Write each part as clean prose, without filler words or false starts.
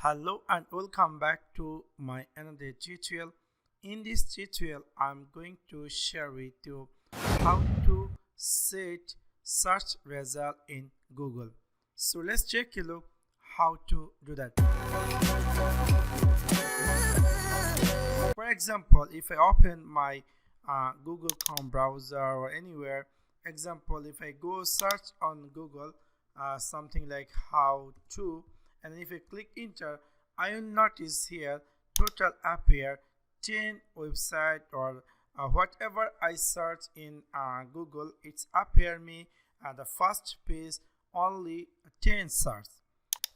Hello and welcome back to my another tutorial. In this tutorial I'm going to share with you how to set search result in Google. So let's take a look how to do that. For example, if I open my Google Chrome browser or anywhere, example, if I go search on Google something like how to, and if I click enter, I will notice here total appear 10 website or whatever I search in Google, it's appear me at the first page only 10 search.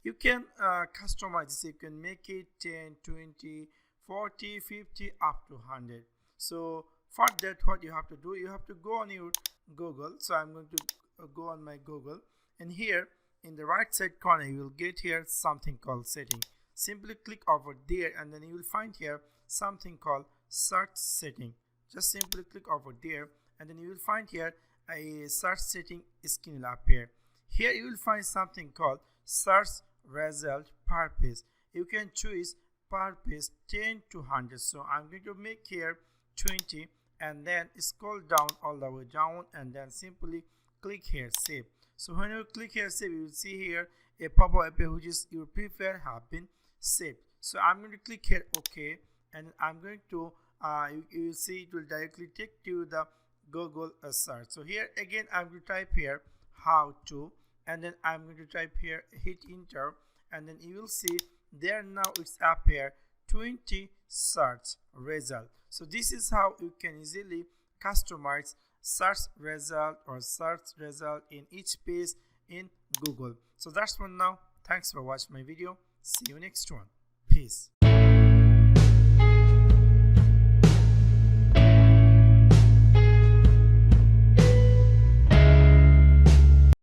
You can customize this. You can make it 10, 20, 40, 50 up to 100. So for that, what you have to do, you have to go on your Google. So I'm going to go on my Google, and here in the right side corner you will get here something called setting. Simply click over there and then you will find here something called search setting. Just simply click over there and then you will find here a search setting screen will appear. Here you will find something called search result per page. You can choose per page 10 to 100. So I'm going to make here 20 and then scroll down all the way down and then simply click here save. So when you click here save, you will see here a pop-up appear which is your preferred have been saved. So I'm going to click here OK, and I'm going to you will see it will directly take to the Google search. So here again I'm going to type here how to, and then I'm going to type here hit enter, and then you will see there now it's appear 20 search result. So this is how you can easily customize search result or search result in each page in Google. So that's one now. Thanks for watching my video. See you next one. Peace.